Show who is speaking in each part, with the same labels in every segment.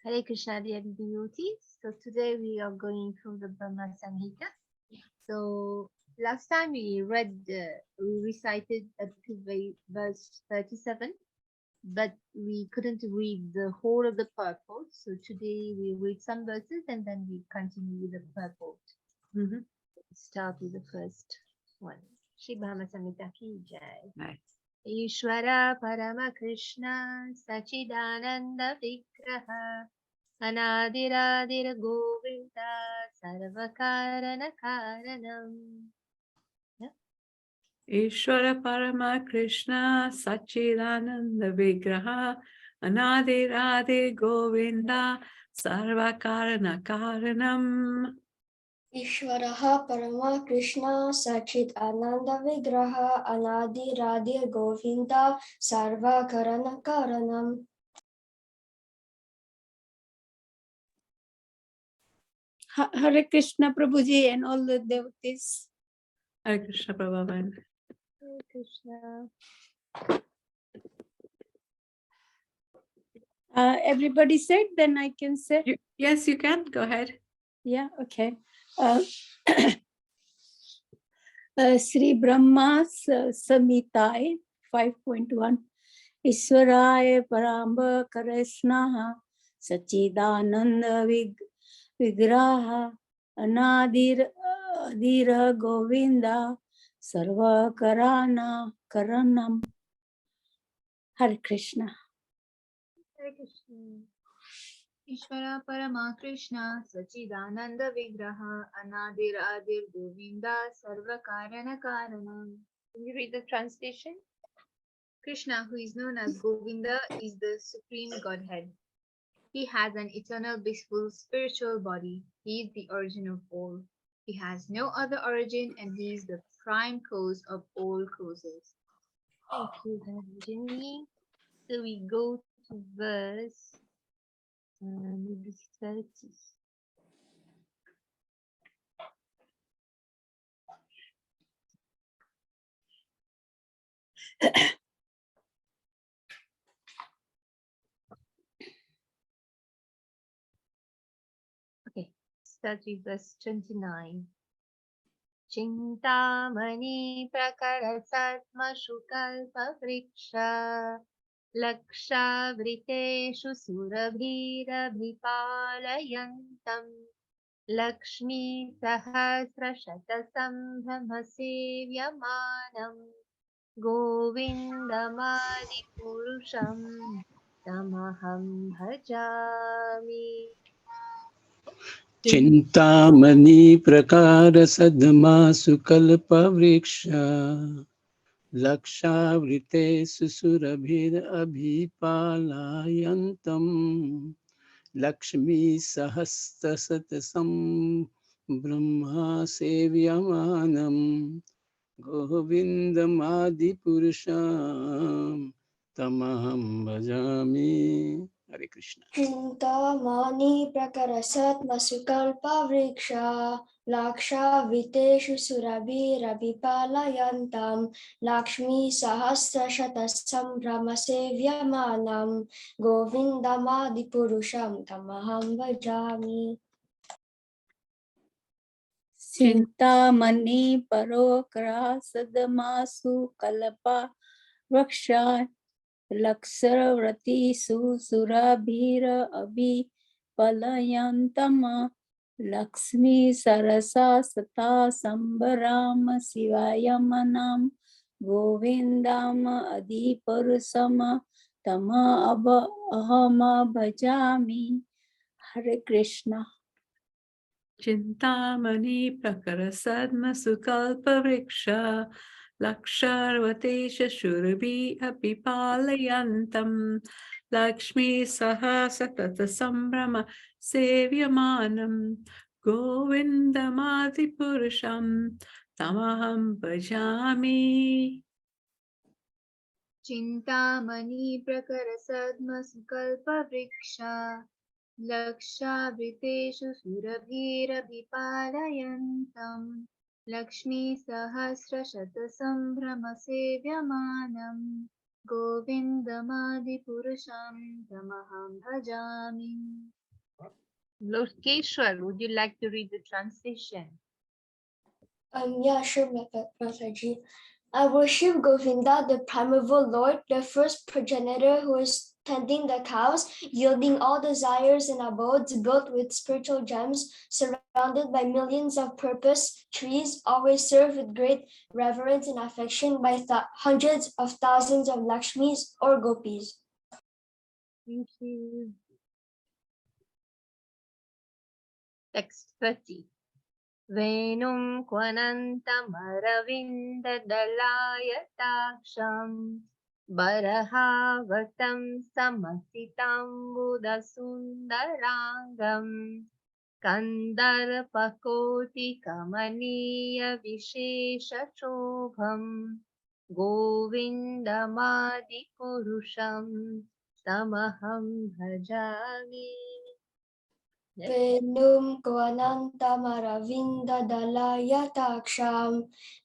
Speaker 1: Hare Krishna, dear devotees. So today we are going through the Brahma Samhita. So last time we recited up to verse 37, but we couldn't read the whole of the purport. So today we read some verses and then we continue with the purport. Start with the first one. Shri Brahma Samhita ki jai.
Speaker 2: Right.
Speaker 1: Ishvara Parama Krishna Sachidananda Vigraha Anadiradir Govinda Sarvakarana Karanam.
Speaker 2: Ishvara Parama Krishna Sachidananda Vigraha Anadi Radhe Govinda Sarvakarana Karanam.
Speaker 3: Ishvaraha Parama Krishna Sachit Ananda Vigraha Anadi Radhi Govinda Sarva Karana Karanam.
Speaker 4: Hare Krishna Prabhuji and all the devotees.
Speaker 2: Hare Krishna Prabhupada.
Speaker 1: Hare Krishna.
Speaker 4: Everybody said, then I can say.
Speaker 2: Yes, you can. Go ahead.
Speaker 4: Yeah, okay. Sri Brahma Samhitai 5.1 Ishwaraya Paramba Karishnaha Sachidananda Vigraha Anadir Adira Govinda Sarva Karana Karanam. Hare Krishna.
Speaker 1: Hare Krishna. Ishvara Parama Krishna Sachidananda Vigraha Anadir Adir Govinda Sarva Karana Karanam. Can you read the translation? Krishna, who is known as Govinda, is the supreme Godhead. He has an eternal blissful spiritual body. He is the origin of all. He has no other origin and he is the prime cause of all causes. Thank you, Dhanjani. So we go to verse maybe 30. Okay, start with verse 29. Chintamani prakarasatmashu kalpavriksha lakshavriteshu surabhirabhipalayantam Lakshmi sahasrashatasambhamasevyamanem Govindamadipurusham tamaham bhajami.
Speaker 5: Chintamani prakara sadma sukalpa vriksha Lakshavrite susurabhir abhipalayantam Lakshmi sahasrasatasam Brahma sevyamanam Govindamadi purusham Tamaham bhajami. Hare Krishna.
Speaker 3: Chintamani Prakarasat Masukalpa Vriksha Laksha Viteshu Surabhi Rabhipalayantam Lakshmi Sahasra Shatasam Brahmasevyamanam Govindamadi Purusham Tamaham Vajami.
Speaker 4: Chintamani Parokra Sadamasu Kalapa Raksha Laksavrati Surabhira Abhi Palayantama Lakshmi Sarasa Sata Sambarama Sivayamanam Govindama Adiparusama Tama Ahama Bhajami. Hare Krishna.
Speaker 2: Chintamani Prakarasadma Sukalpa Vriksha Laksharvatesha Shurabhi Apipalayantam Lakshmi Sahasatata Sambrama Sevyamanam Govindamadi Purusham Tamaham Bhajami.
Speaker 1: Chintamani prakarasadma sukalpa vriksha Lakshavritesu surabhirabhipalayantam Lakshmi sahasra shatasambhrama sevyamanam गोविन्दमादिपुरुषं तमहं भजामि. Lokeshwar, would you like to read the translation?
Speaker 3: Yeah, sure, Mataji. I worship Govinda, the primeval Lord, the first progenitor who is tending the cows, yielding all desires and abodes built with spiritual gems, surrounded by millions of purpose trees, always served with great reverence and affection by hundreds of thousands of Lakshmis or Gopis.
Speaker 1: Thank you. Text 30. Venum kvanantamarvindadalayataksam barahavatam samasitam budasundarangam kandarpakoti kamaniya vishesha shobham govindamadi purusham tamaham bhajami.
Speaker 3: Venum Kvanantamaravindalayataksam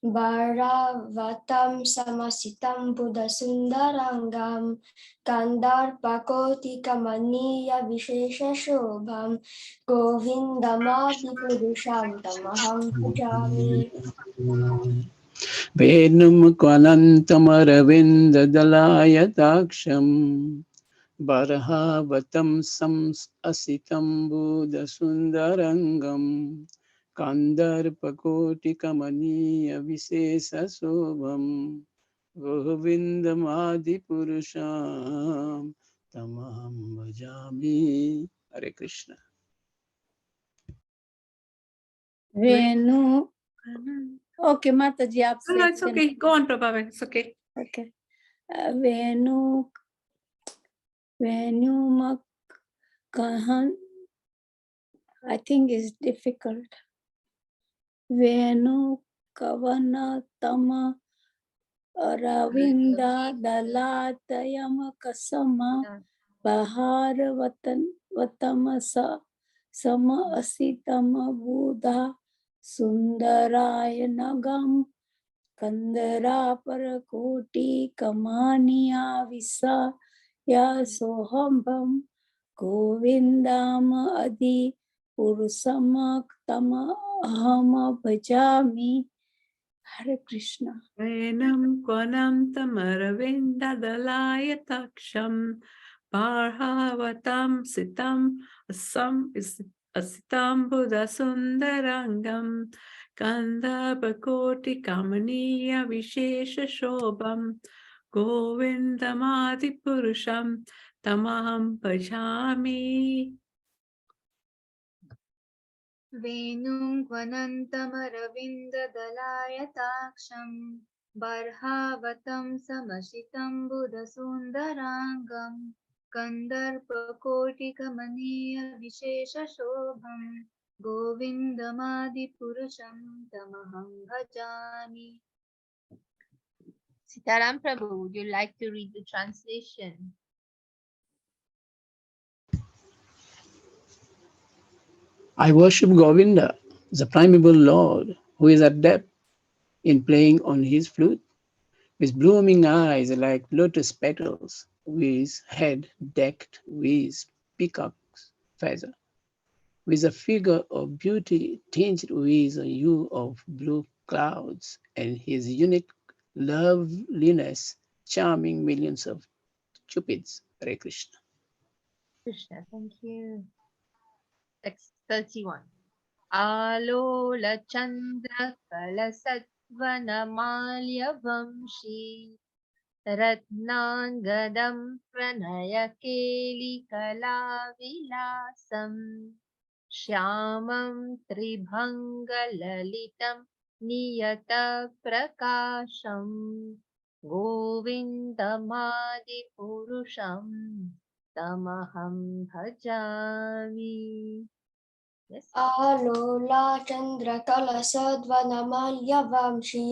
Speaker 3: Bharavatam Samasitam Buddhasundarangam Kandarpakoti Kamaniya Vishesha Shobham Govindamadi Purusham Tamaham Bhajami.
Speaker 5: Venum Kvanantamaravindalayataksam Barahavatam Asitam Buddha Sundarangam Kandarpakoti Kamaniya Visesa Sobham Govindamadi Purusham Tamaham Bhajami. Hare Krishna.
Speaker 4: Venu. Okay, Mataji, आप
Speaker 2: No, it's okay. Go on, Prabha. It's okay.
Speaker 4: Okay. Venu Makahan, I think is difficult. Venu Kavana Tama Ravinda Dalatayama Kasama Bahar Vatamasa Sama Asitama Buddha Sundaraya Nagam Kandara Parakoti Kamaniya Visa Ya Sohambam Govindama Adi Purusamak Tama Ahama Bhajami. Hare Krishna.
Speaker 2: Venam kvanam tamaravindalayataksam Parhavatam sitam asitam buddha sundarangam Kanda pakoti kamaniya vishesha shobham Govindamadi purusham tamaham bhajami.
Speaker 1: Venum kvanantamarvindadalayataksam barhavatam samashitam buddhasundarangam kandarpakoti kamaniya vishesha shobham govindamadi purusham tamaham bhajami. Sitaram Prabhu, would you like to read the translation?
Speaker 5: I worship Govinda, the primeval Lord, who is adept in playing on his flute, with blooming eyes like lotus petals, with head decked with peacock's feather, with a figure of beauty tinged with a hue of blue clouds, and his unique loveliness charming millions of cupids. Hare Krishna.
Speaker 1: Krishna, thank you. Text 31. Alola Chandra Kalasatvanamalia Vamshi Ratnangadam Pranaya Keli Kala Vilasam Shyamam Tribhanga Lalitam Niyata Prakasham Govindamadi Purusham Tamaham Bhajami. Yes.
Speaker 3: Alola Chandra Kalasadvanamalya Vamshi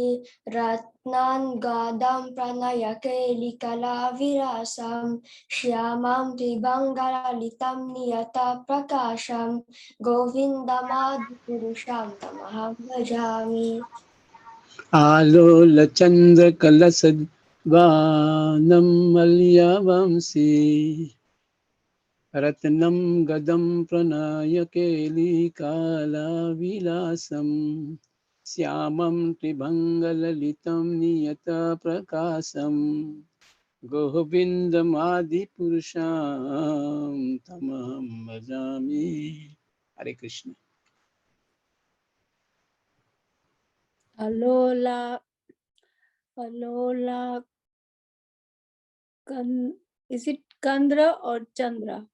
Speaker 3: Ratnan Gadam Pranaya Keli Kala Virasam Shyamam Tribhangalalitam Niyata Prakasham Govindamadi Purusham Tamaham Bhajami.
Speaker 5: Alola Chandra Kalasad Vanam Malyavamsi Ratnam Gadam Pranayakeli Kala Vilasam Syamam Tribhangalalitam Niyata Prakasam Govindamadi Purusham Tamaham Bhajami. Hare Krishna.
Speaker 4: Alola, is it Kandra or Chandra?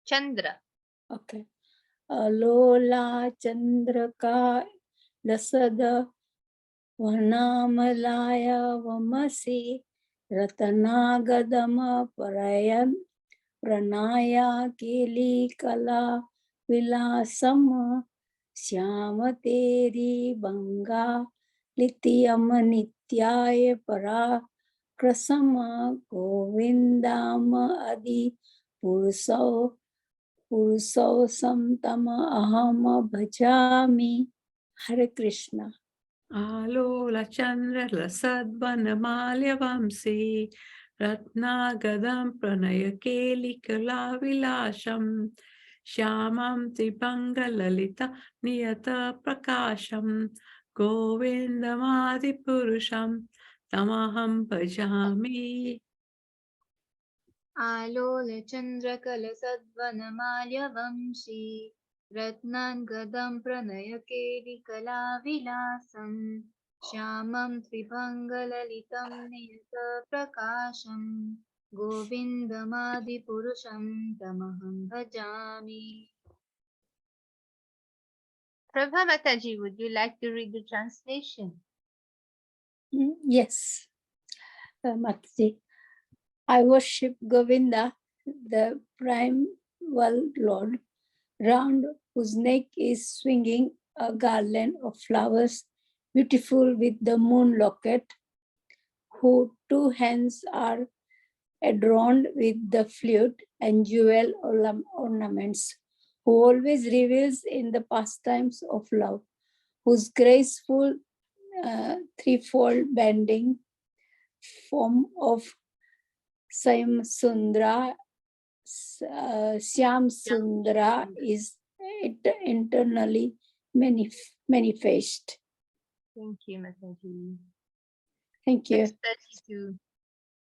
Speaker 1: Chandra.
Speaker 4: Okay. Alola Chandraka Lasada Vanamalaya Vamasi Ratanagadama Parayan Pranaya Kili Kala Vilasama Syamateri Banga Litiyam Nityaya Para Krasama Govindama Adi Purusau Samtama Ahama Bhajami. Hare Krishna.
Speaker 2: Alola Chandra Lasadvanamalya Vamsi Ratna Gadam Pranaya Keli Kala Vilasham Shyamam Tribanga Lalita Niyata Prakasham Govindamadi Purusham Tamaham Bhajami.
Speaker 1: Alola Chandra Kala Sadvanamalya Vamshi Ratnan Gadam Pranaya Keli Kala Vilasam Shyamam Tribhangalalitam Niyata Prakasham Govindamadi Purusham Tamaham Bhajami. Prabha Mataji, would you like to read the translation?
Speaker 4: Yes, Mataji. I worship Govinda, the primeval Lord, round whose neck is swinging a garland of flowers, beautiful with the moon locket, whose two hands are adorned with the flute and jewel ornaments, who always reveals in the pastimes of love, whose graceful threefold bending form of Syam Sundra is internally manifest.
Speaker 1: Thank you, Mataji.
Speaker 4: Thank you.
Speaker 1: Text 32.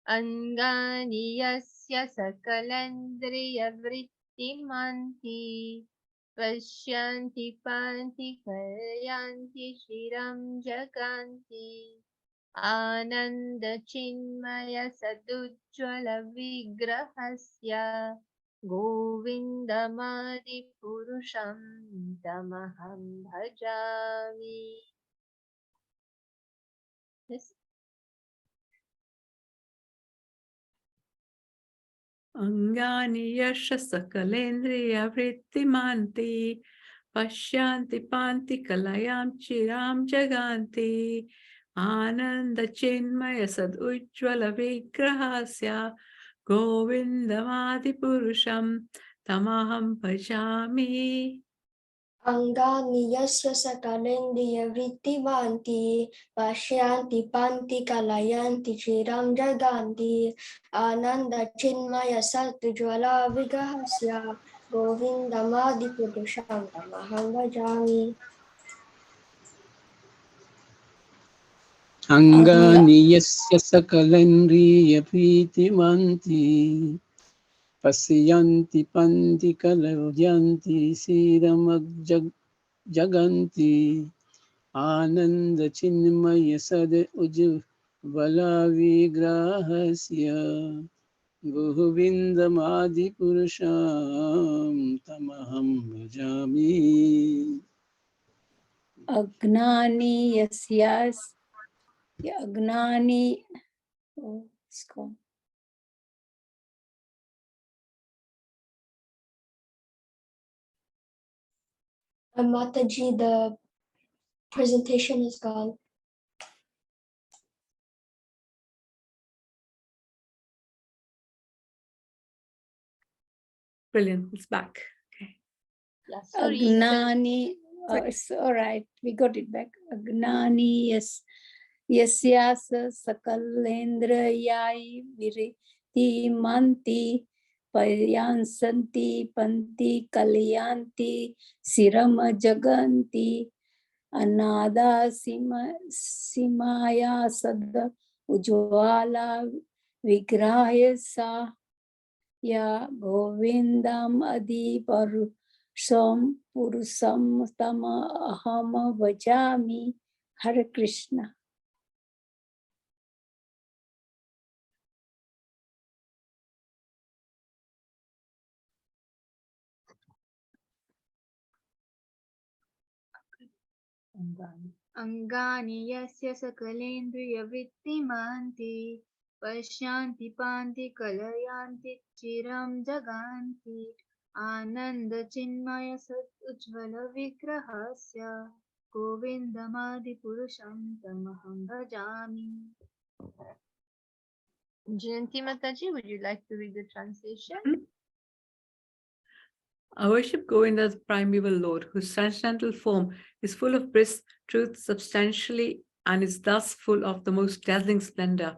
Speaker 1: Angani yasya sakalandriya vrittimanti Pashyanti panti karyanti shiram jaganti Ananda chinmaya sadujjvala vigrahasya Govindamadi purusham tamaham bhajami. Yes.
Speaker 2: Angani yasha sakalendriya vrittimanti Pashyanti panti kalayam chiram jaganti Ananda chinmaya sad ujjvala vigrahasya Govindamadi purusham tamaham bhajami.
Speaker 3: Angani yasya sakalendriya vrittimanti pashyanti panti kalayanti chiram jaganti ananda chinmaya satujvala vigrahasya govindamadi purusham tamaham bhajami.
Speaker 5: Angani yasya sakalendriya pritimanti Pasyanti panti kalavyanti jaganti Ananda chinmaya sad ujjvala vigrahasya Govindamadi purusham tamaham bhajami.
Speaker 4: Agnani yasyas Agnani. Oh, it's gone.
Speaker 3: Mataji, the presentation is gone.
Speaker 2: Brilliant, it's back. Okay.
Speaker 1: Yeah, sorry.
Speaker 4: Agnani. Oh, it's all right. We got it back. Agnani, yes. यस्यास सकलेन्द्रियायि विरितिमन्ति पर्यांसन्ति पंति कलयांति Siram जगन्ति अनादा सीमाया सद उज्ज्वला विग्रहाय सा या गोविंदम पुरुषम तम अहम भजामि. हरे कृष्ण.
Speaker 1: अंगानि यस्य सकलेन्द्रियवृत्तिमन्ति पश्यन्ति पान्ति कलयन्ति चिरं जगन्ति आनन्दचिन्मय सदुज्ज्वल विग्रहस्य गोविन्दमादिपुरुषं तमहं भजामि. Jayanti Mataji, would you like to read the translation?
Speaker 2: I worship Govinda as the primeval Lord, whose transcendental form is full of bliss, truth, substantially, and is thus full of the most dazzling splendor.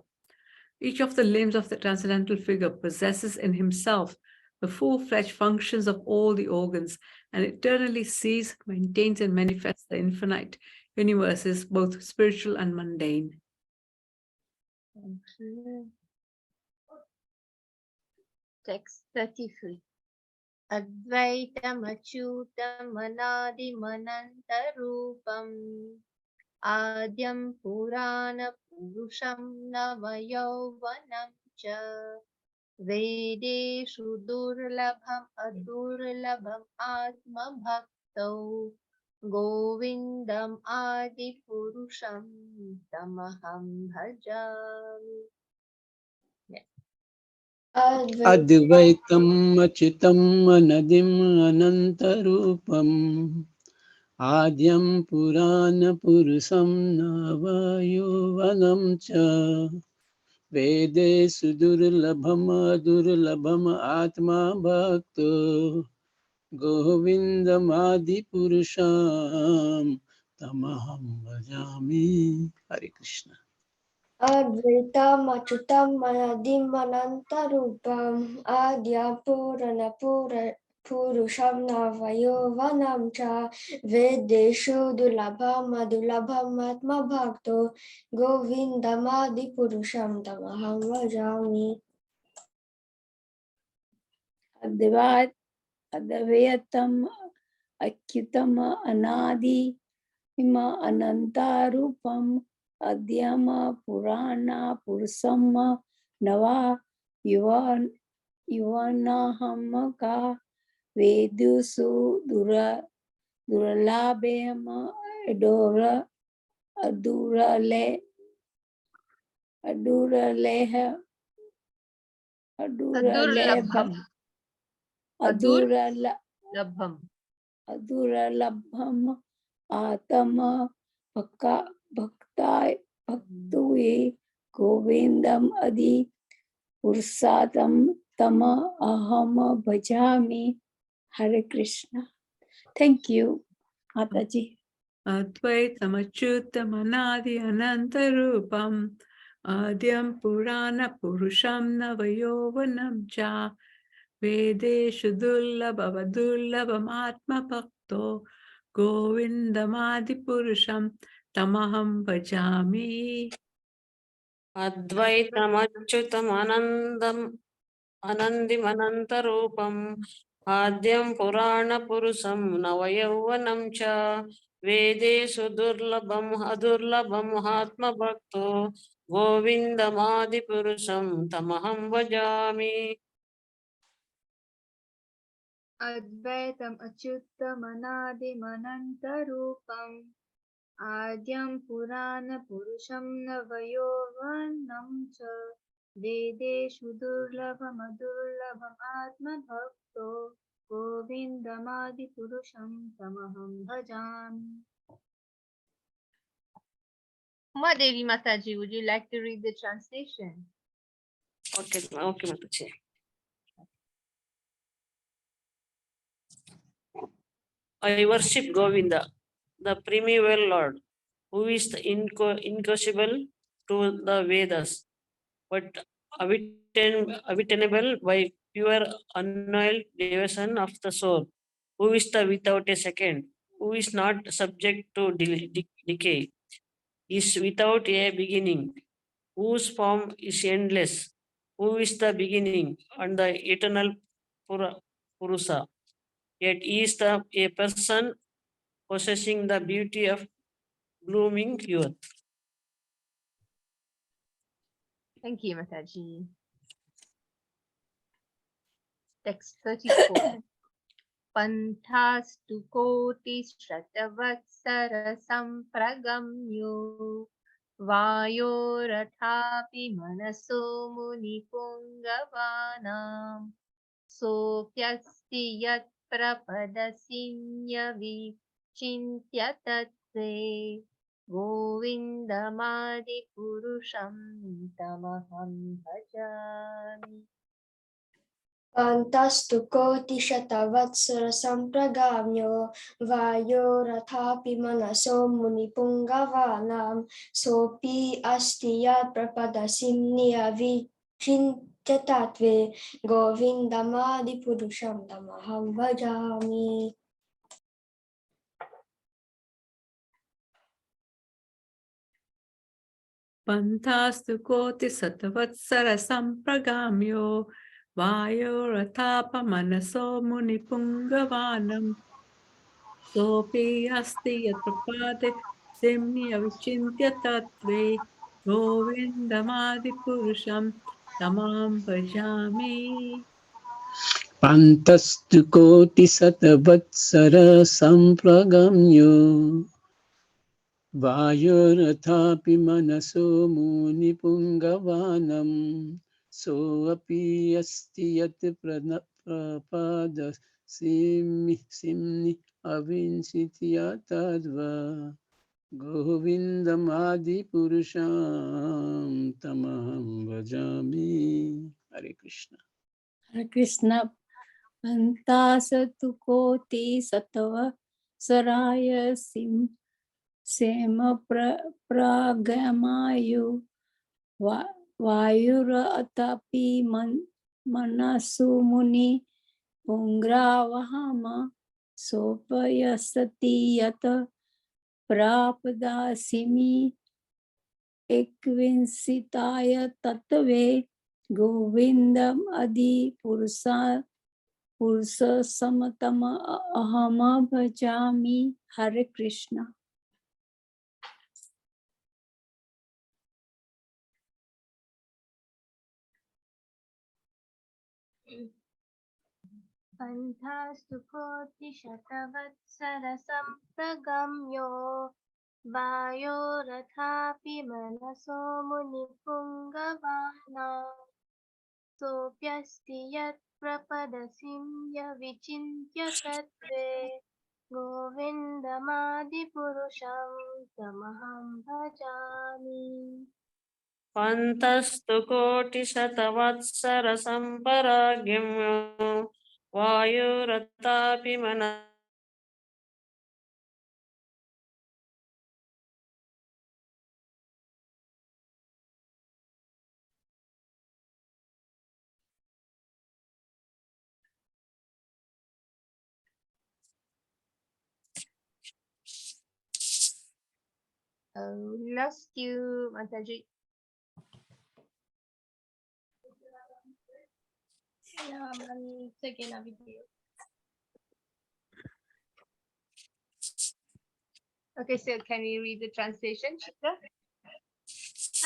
Speaker 2: Each of the limbs of the transcendental figure possesses in himself the full-fledged functions of all the organs, and eternally sees, maintains, and manifests the infinite universes, both spiritual and mundane.
Speaker 1: Text 33. Advaitamachyutamanaadimanantarupam Adyam Purana Purusham Navayauvanam Cha Vedeshu Durlabham Adurlabham Atma Bhaktau Govindam Adi Purusham Tamaham Bhajami.
Speaker 5: Advaitam achitam anadim anantarupam Adyam Purana Purusam Navayovanam Cha Vede Sudurlabham Adurlabham Atma Bhakto Govindamadi Purusham Tamaham Bhajami. Hare Krishna.
Speaker 3: Advaitam Achyutam Anadim Anantarupam Adyam Purana Purusham Navayovanam Cha Vedeshu Dulabham Adulabham Atma Bhakto Govindamadi Purusham Tamaham Bhajami.
Speaker 4: Advaitam Achyutam Anadi Ima Anantarupam Adyama Purana Purusama Nava Yuvanaham Vedusu Duralabhema Aduralabham Atama Bhaktue Govindam Adi Pursatam Tama Aham Bhajami. Hare Krishna. Thank you, Mataji.
Speaker 2: Advaitam achyutam anadi anantarupam Adyam Purana Purusham Navayovanam Cha Vedeshu Durlabham Atma Bhakto Govindamadi Purusham Tamaham Bhajami.
Speaker 6: Advaitam achyutam anandim anantarupam Adyam Purana Purusam Navayauvanam Cha Vedesu Durlabham Adurlabham Atma Bhakto Govindamadi Purusham Tamaham Bhajami.
Speaker 1: Advaitam Achyutam Anadim Anantarupam Adyam Purana Purusham Navayovanam Cha Vedeshu Durlabham Adurlabham Atma Bhakto Govindamadi Purusham Tamaham Bhajami. Umadevi Mataji, would you like to read the translation?
Speaker 6: Okay, Mataji. I worship Govinda, the primeval Lord, who is the incursible to the Vedas, but attainable by pure unalloyed devotion of the soul, who is the without a second, who is not subject to decay, is without a beginning, whose form is endless, who is the beginning and the eternal Purusa, yet is a person possessing the beauty of blooming youth.
Speaker 1: Thank you, Mataji. Text 34. Panthāstu koti shratavatsaர sampragamyo vayorathapi manaso munipungavanam sopyasti yat prapadasinya vichintya tattve govindamadi purusham tamaham bhajami.
Speaker 3: Pantastu koti shatavatsara sampragamyo vayo rathapi manaso munipungavanam sopi asti yat prapadasimniya vichintyatatve govindamadi purusham tamaham bhajami.
Speaker 2: Pantastu koti satavatsara sampragamyo vayoratapa manaso munipungavanam sopi asti yat prapade simni avichintya tattve govindamadi purusham tamam bhajami.
Speaker 5: Pantastu koti satavatsara sampragamyo Vayorathapi manaso munipungavanam soapi asti yat prapada simni avinsitiyatadva govindamadi purusham tamaham bhajami. Hare Krishna.
Speaker 4: Hare Krishna. Pantasatu koti satava saraya sema pragamayu vayura atapi manasu muni pungravahama sopayasati yata prapadasimi ekvinsitaya tattve govindam adi pursa samatama ahama bhajami. Hare Krishna.
Speaker 1: Panthāstu koti shatavatsara sampragamyo vayorathapi manaso munipungavanam sopyasti yat prapadasimya vichintya tattve govindamadi purusham tamaham bhajami.
Speaker 6: Pantastu koti satavatsara samparagyamyo vayuratapi mana.
Speaker 1: Lost you, Mataji. Yeah, 1 second, I'll be there. Okay, so can we read the translation, Shikha?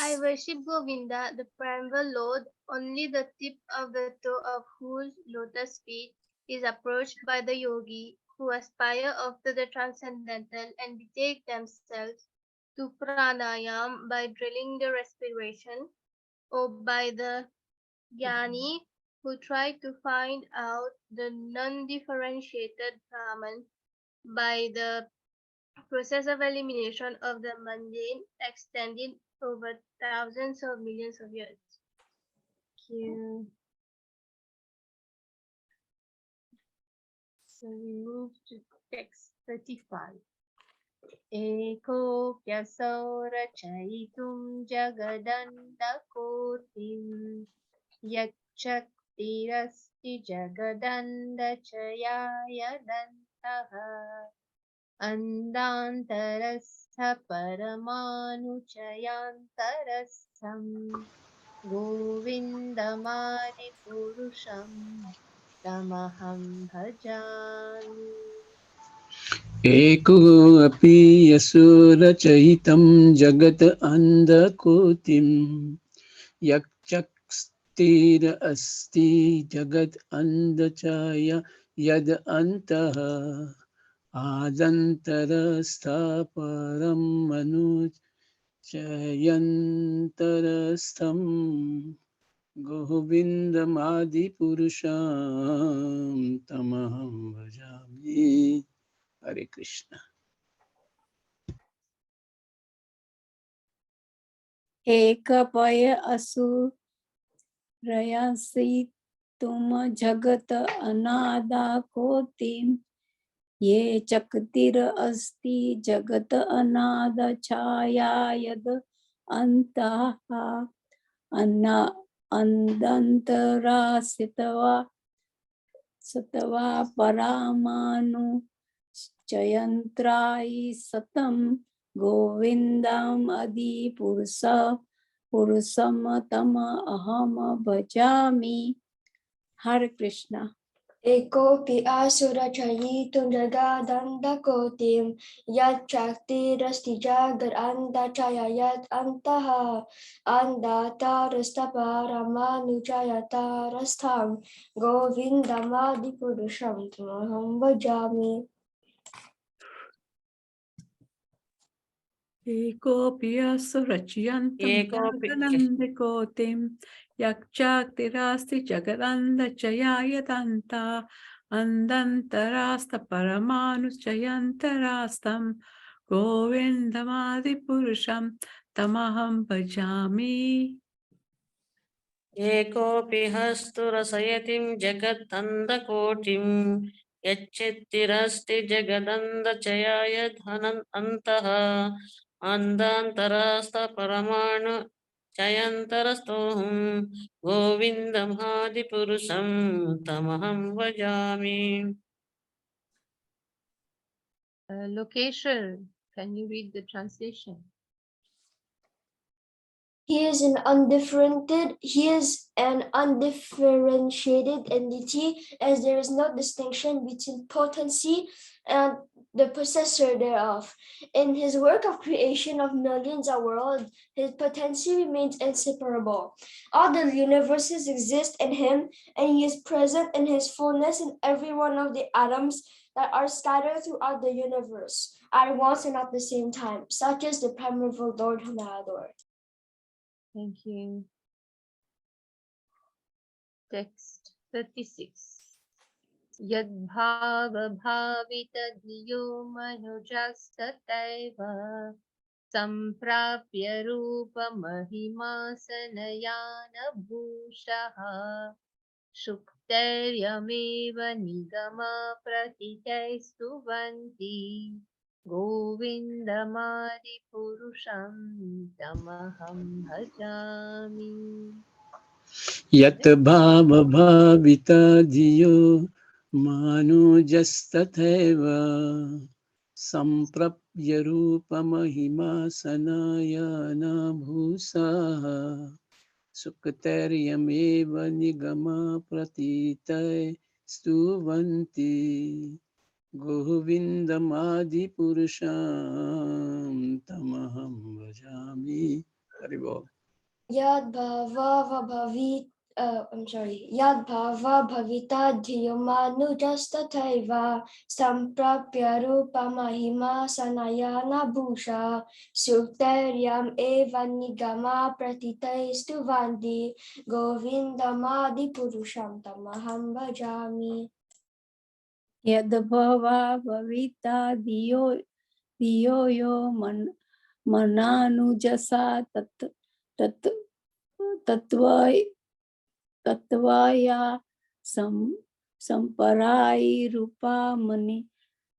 Speaker 1: I worship Govinda, the primeval Lord, only the tip of the toe of whose lotus feet is approached by the yogi who aspire after the transcendental and betake themselves to pranayam by drilling the respiration, or by the jnani who try to find out the non-differentiated Brahman by the process of elimination of the mundane extending over thousands of millions of years. Thank you. So we move to text 35. एकोऽप्यसौ रचयितुं जगदन्तकोटिं यच्चक्तिरस्ति जगदन्तचयायदन्तः अन्दान्तरस्थ गोविन्दमादिपुरुषं तमहं भजामि।
Speaker 5: एकोऽपि यसुरचयितं जगत् अन्धकोटिं यच्चक्तिरस्ति जगत् अन्धचाय यद् अन्तः आदन्तरस्थपरं मनुचयन्तरस्थं गोविन्दमादिपुरुषं तमहं भजामि। Hare Krishna.
Speaker 4: एकपय असुरयसि तुम जगत अनादा कोटिम ये चक्तिर अस्ति जगत अनाद छाया यद अंतः अन्ना अंदंतरासितवा सतवा परामानु चयंत्रायि सतम गोविंदम आदि पुरुषम तम अहम भजामि। हरे कृष्णा।
Speaker 3: एकोऽपि असुरचयितुं जगदन्तकोटिं यच्चक्तिरस्ति जगदन्तचाया यत् अन्तः अन्धकारस्तपरमनुचयतरस्थं गोविन्दमादिपुरुषं तमहं भजामि।
Speaker 2: एकोऽपि असुरचयन्तं
Speaker 6: एकोऽपि
Speaker 2: जगदन्धकोटिं यच्चक्तिरस्ति जगदन्धचयायदन्ता अन्धन्तरास्तपरमानुचयन्तरास्तं गोविन्दमादिपुरुषं तमहं भजामि।
Speaker 6: एकोऽपि हस्तुरसयतिं जगदन्धकोटिं यच्चित्तिरस्ति जगदन्धचयाय अन्तः अन्धान्तरस्थपरमाणु चयन्तरस्तोऽहं गोविन्दमादिपुरुषं तमहं भजामि।
Speaker 1: Lokeshwar, can you read the translation?
Speaker 3: He is an undifferentiated entity, as there is no distinction between potency and the possessor thereof. In his work of creation of millions of worlds, his potency remains inseparable. All the universes exist in him, and he is present in his fullness in every one of the atoms that are scattered throughout the universe at once and at the same time. Such is the primeval Lord whom I adore.
Speaker 1: Thank you. Text 36. Yadbhava-bhavita-dhiyo manujastataiva samprapya rupa-mahima-sanayana bhushaha shuktaryameva nigama-pratitaistuvanti Govindamadi-purusham tamaham bhajami.
Speaker 5: Yat bhava bhavita dhiyo manujastatheva samprapya rupa mahima sanayana bhusaha suktaryameva nigama pratitai stuvanti govindamadi purusham tamaham bhajami. Haribol.
Speaker 3: Yad bhava bhavita dhiyomanujastataiva samprapya rupa mahima sanayana bhusha suktaryam eva nigama pratitai stuvanti govindamadi purusham tamaham bhajami.
Speaker 4: यद्भवा भविता धियो यो मनानुजसा तत्त्वाया संपराय रूपा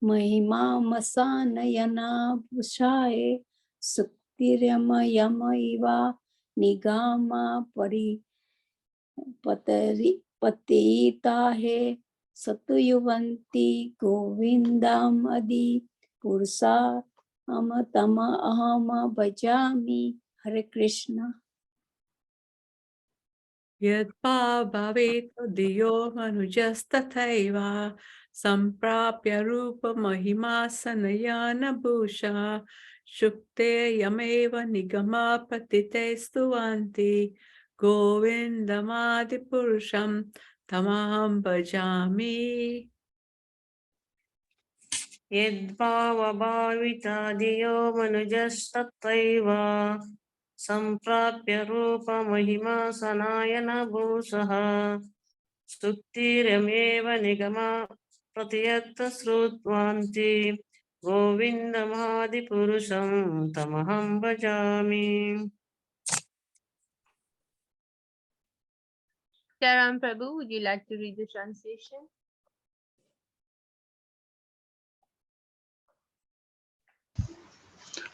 Speaker 4: Mahima Masanayana Bhushaye Suktirama Iva Nigama Pari Patita He Satuyuvanti Govindam Adi Pursa Amatama Ahama Bhajami. Hare Krishna.
Speaker 2: Yadpa bhaveto diyo manujastataiva samprapya rupa mahima sanayana bhusha shukte yameva nigama patite stuvanti govindamadi purusham tamaham bhajami.
Speaker 6: Yadbhava diyo manujastataiva samprapya rupa mahima sanayana bhusaha suktiremeva nigama pratiyatta srutvanti govindamadi purusham tamaham bhajami.
Speaker 1: Sharam Prabhu, would you like to read the translation?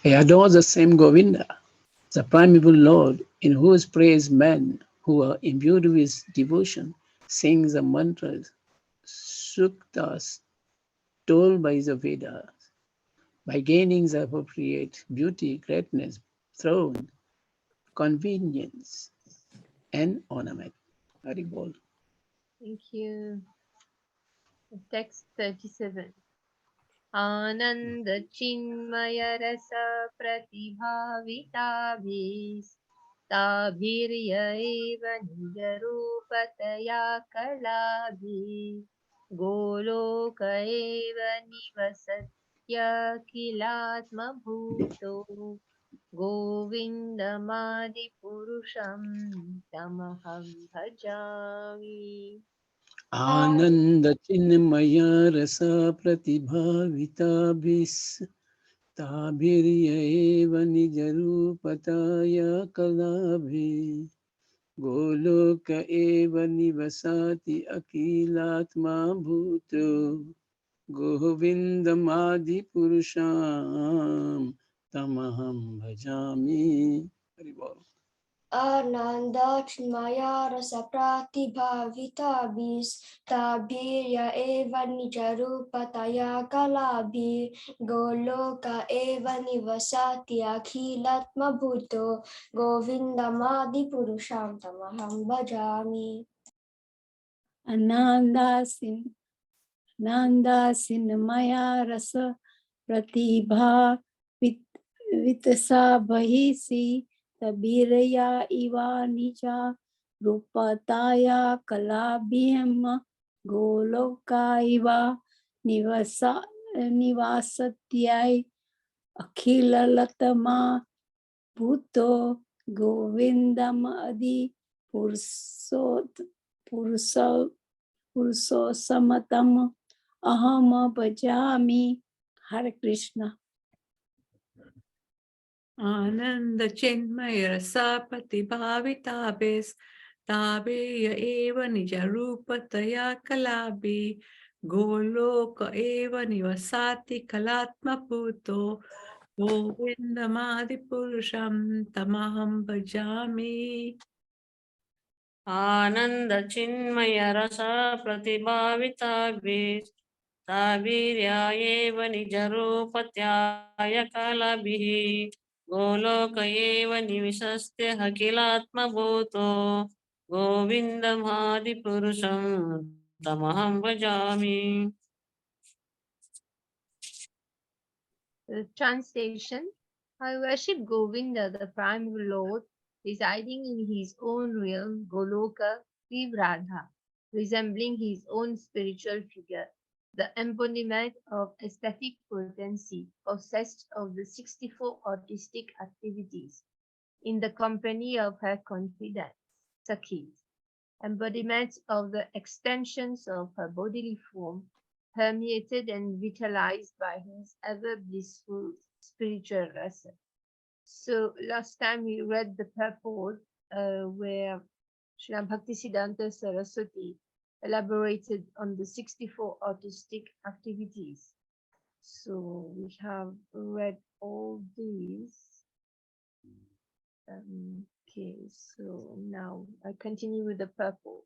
Speaker 5: I adore the same Govinda, the primeval Lord, in whose praise men who are imbued with devotion sing the mantras, suktas, told by the Vedas. By gaining the appropriate beauty, greatness, throne, convenience, and ornament. Hari Bol.
Speaker 1: Thank you. Text 37. Ananda Chinmaya Rasa Pratibhavitabhis Tabhirya eva Nijarupataya Kalabhi Goloka eva Nivasatya Kilatma Bhuto Govindamadi Purusham Tamaham Bhajami.
Speaker 5: Ananda Chinmaya Rasa Pratibhavitabhis Tabhirya eva Nijarupataya Kalabhi Goloka eva Nivasati Akilatma Bhuto Govindamadi Purusham Tamaham Bhajami. Hari Bol.
Speaker 3: Ananda Chinmaya Rasa Pratibhavitabhis Tabhirya eva Nijarupataya Kalabhi Goloka eva Nivasati Akhilatma Bhuto Govindamadi Purusham Tamaham Bhajami.
Speaker 4: Ananda Sinmaya Rasa Pratibha Vitasa Bahisi Tabiraya Iva Nija Rupataya Kalabhyam Goloka Iva Nivasatyai Akhila Latama Bhuto Govindam Adi Purso Samatam Aham Bhajami. Hare Krishna.
Speaker 2: Ananda Chinmaya Rasa Pratibhavitabhis Tabirya eva Nijarupataya Kalabhi Goloka eva Nivasati Kalatma Bhuto Govindamadi Purusham Tamaham Bhajami.
Speaker 6: Ananda Chinmaya Rasa Pratibhavitabhis Tabhirya eva Nijarupataya Kalabhi Goloka eva Nivisastya Hakilatma Bhuto Govindamadi Purusham Tamaham Bhajami.
Speaker 1: The translation: I worship Govinda, the primal Lord, residing in his own realm, Goloka, with Radha, resembling his own spiritual figure, the embodiment of aesthetic potency, possessed of the 64 artistic activities, in the company of her confidants, Sakhis, embodiments of the extensions of her bodily form, permeated and vitalized by his ever blissful spiritual rasa. So last time we read the purport where Srila Bhaktisiddhanta Saraswati elaborated on the 64 artistic activities.
Speaker 7: So we have read all these. Okay, so now I continue with the purple.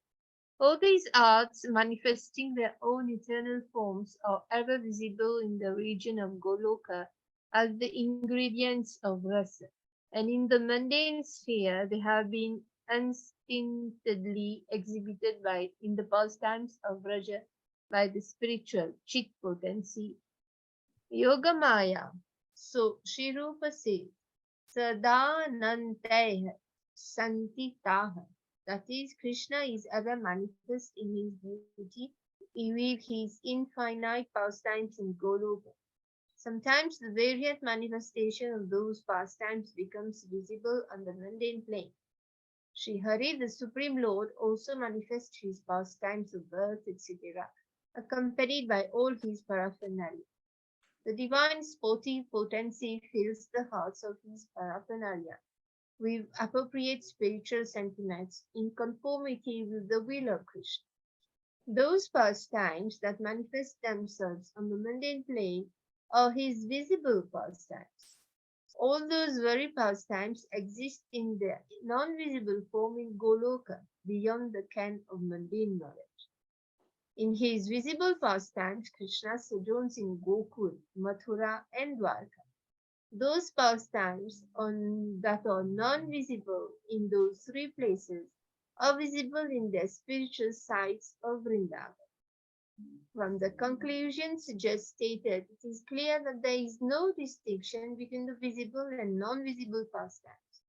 Speaker 1: All these arts, manifesting their own eternal forms, are ever visible in the region of Goloka as the ingredients of rasa. And in the mundane sphere, they have been unstintedly exhibited in the pastimes of Raja by the spiritual Chit potency, Yoga Maya. So, Sri Rupa says, Sadananteh Santitaha. That is, Krishna is ever manifest in his beauty with his infinite pastimes in Goloka. Sometimes the various manifestation of those pastimes becomes visible on the mundane plane. Sri Hari, the Supreme Lord, also manifests his pastimes of birth, etc., accompanied by all his paraphernalia. The divine sportive potency fills the hearts of his paraphernalia with appropriate spiritual sentiments in conformity with the will of Krishna. Those pastimes that manifest themselves on the mundane plane are his visible pastimes. All those very pastimes exist in their non-visible form in Goloka, beyond the ken of mundane knowledge. In his visible pastimes, Krishna sojourns in Gokul, Mathura, and Dwarka. Those pastimes that are non-visible in those three places are visible in their spiritual sites of Vrindavan. From the conclusions just stated, it is clear that there is no distinction between the visible and non-visible pastimes.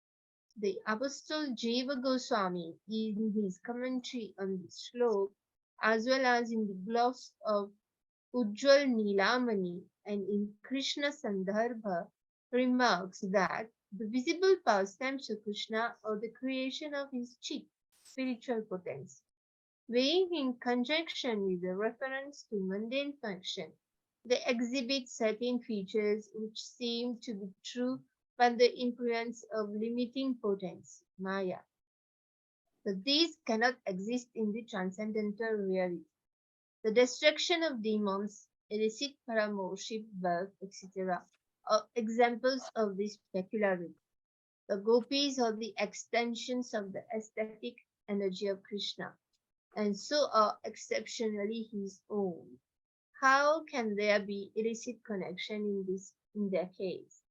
Speaker 1: The Apostle Jiva Goswami, in his commentary on this shlok, as well as in the gloss of Ujjwal Nilamani and in Krishna Sandarbha, remarks that the visible pastimes of Krishna are the creation of his chit, spiritual potency. Being in conjunction with the reference to mundane function, they exhibit certain features which seem to be true but the influence of limiting potency, Maya. But these cannot exist in the transcendental reality. The destruction of demons, illicit paramourship, birth, etc., are examples of this peculiarity. The gopis are the extensions of the aesthetic energy of Krishna, and so are exceptionally his own. How can there be illicit connection in their case?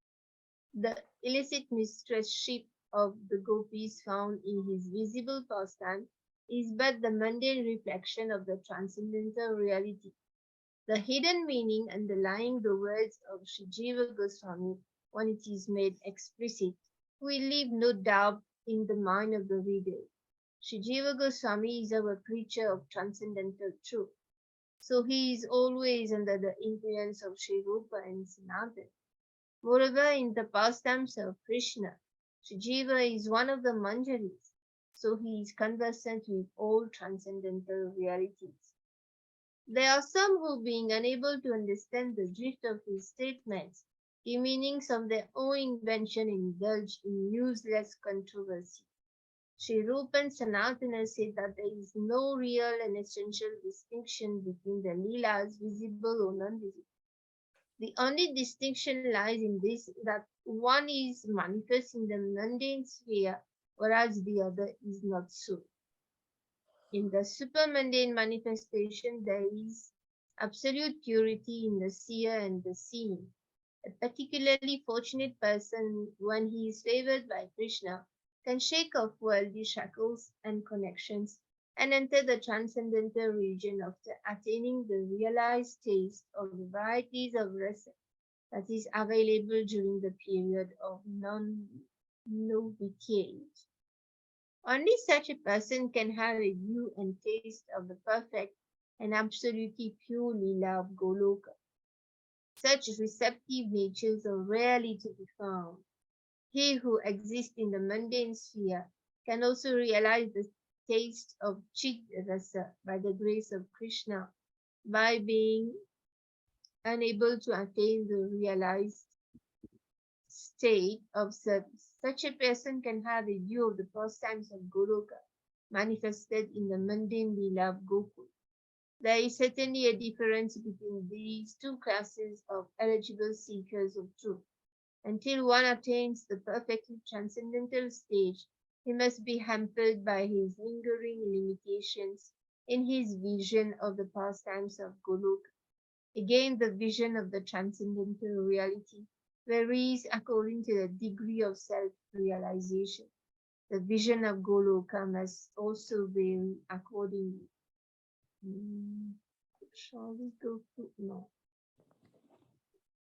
Speaker 1: The illicit mistressship of the gopis found in his visible pastime is but the mundane reflection of the transcendental reality. The hidden meaning underlying the words of Sri Jiva Goswami, when it is made explicit, will leave no doubt in the mind of the reader. Sri Jiva Goswami is our preacher of transcendental truth, so he is always under the influence of Sri Rupa and Sanatana. Moreover, in the pastimes of Krishna, Sri Jiva is one of the Manjaris, so he is conversant with all transcendental realities. There are some who, being unable to understand the drift of his statements, give meanings of their own invention and indulge in useless controversy. Sri Rupa and Sanatana said that there is no real and essential distinction between the Leelas, visible or non-visible. The only distinction lies in this that one is manifest in the mundane sphere, whereas the other is not so. In the supermundane manifestation, there is absolute purity in the seer and the seen. A particularly fortunate person, when he is favored by Krishna, can shake off worldly shackles and connections and enter the transcendental region after attaining the realized taste of the varieties of rasa that is available during the period of non-novitiate. Only such a person can have a view and taste of the perfect and absolutely pure Leela of Goloka. Such receptive natures are rarely to be found. He who exists in the mundane sphere can also realize the taste of Chit Rasa by the grace of Krishna by being unable to attain the realized state of service. Such a person can have a view of the pastimes of Goloka manifested in the mundane Leela of Gokul. There is certainly a difference between these two classes of eligible seekers of truth. Until one attains the perfectly transcendental stage, he must be hampered by his lingering limitations in his vision of the pastimes of Goloka. Again, the vision of the transcendental reality varies according to the degree of self-realization. The vision of Goloka must also vary accordingly. Shall we go to no?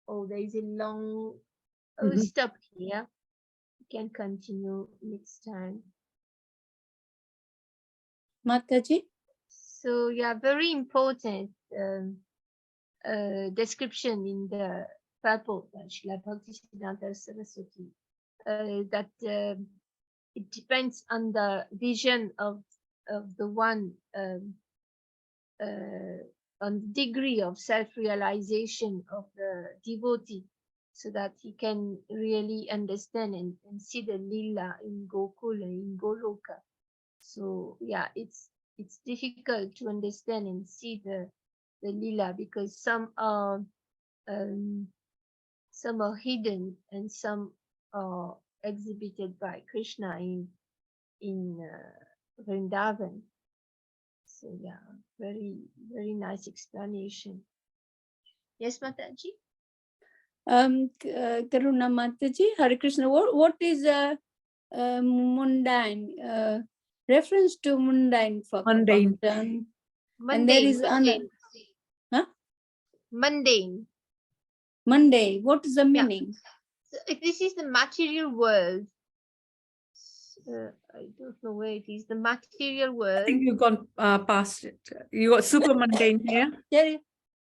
Speaker 1: Oh, there is a long. Oh,
Speaker 2: Mhm.
Speaker 1: stop here. We can continue next time.
Speaker 4: Mataji?
Speaker 1: So yeah, very important description in the purport by Srila Bhaktisiddhanta Saraswati that it depends on the vision of the one on the degree of self-realization of the devotee, so that he can really understand and see the lila in Gokula, in Goloka. So yeah, it's difficult to understand and see the lila, because some are hidden and some are exhibited by Krishna in Vrindavan. So yeah, very nice explanation. Yes, Mataji.
Speaker 4: Karuna Mataji, Hare Krishna. What is a mundane? Reference to mundane for
Speaker 2: Mundane.
Speaker 4: function.
Speaker 1: Mundane,
Speaker 4: And there is
Speaker 1: mundane.
Speaker 4: Huh?
Speaker 1: Mundane.
Speaker 4: Monday. What is the meaning?
Speaker 1: So if this is the material world, I don't know where it is. The material
Speaker 2: I
Speaker 1: world.
Speaker 2: think you've gone past it. You got super mundane here.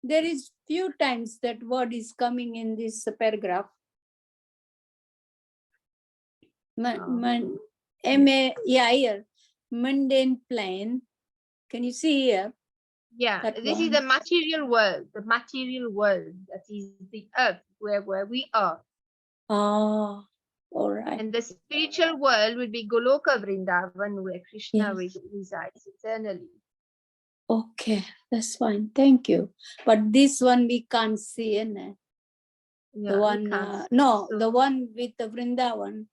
Speaker 4: There is few times that word is coming in this paragraph. Here, mundane plane. Can you see here?
Speaker 1: Yeah,
Speaker 4: That
Speaker 1: this is
Speaker 4: one.
Speaker 1: the material world. The material world, that is the earth where we are.
Speaker 4: Oh, all right.
Speaker 1: And the spiritual world will be Goloka Vrindavan, where Krishna
Speaker 4: Yes.
Speaker 1: resides eternally.
Speaker 4: Okay, that's fine. Thank you. But this one we can't see, innit?
Speaker 1: Yeah,
Speaker 4: The
Speaker 1: we
Speaker 4: one,
Speaker 1: can't see.
Speaker 4: no,
Speaker 1: So,
Speaker 4: the one with the Vrindavan,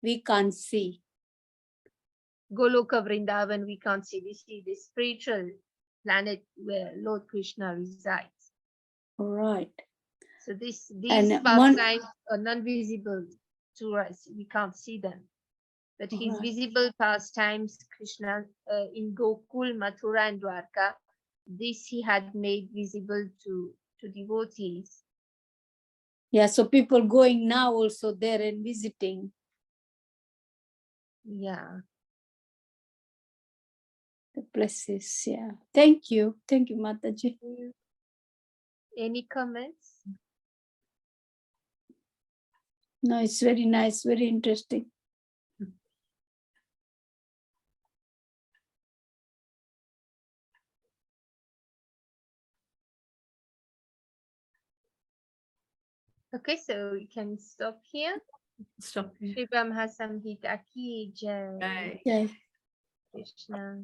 Speaker 4: we can't see.
Speaker 1: Goloka Vrindavan, we can't see. We see the spiritual planet where Lord Krishna resides.
Speaker 4: All right.
Speaker 1: So these
Speaker 4: And
Speaker 1: pastimes are non-visible to us. We can't see them. But his
Speaker 4: Right.
Speaker 1: visible pastimes, Krishna, in Gokul, Mathura, and Dwarka, this he had made visible to devotees.
Speaker 4: Yeah, so people going now also there and visiting.
Speaker 1: Yeah.
Speaker 4: The places, yeah. Thank you, Mataji.
Speaker 1: Any comments?
Speaker 4: No, it's very nice, very interesting.
Speaker 1: Okay, so we can stop here.
Speaker 2: Stop here.
Speaker 1: Shri Brahma Samhita ki jai.
Speaker 2: Right.
Speaker 4: Yeah.
Speaker 1: Krishna.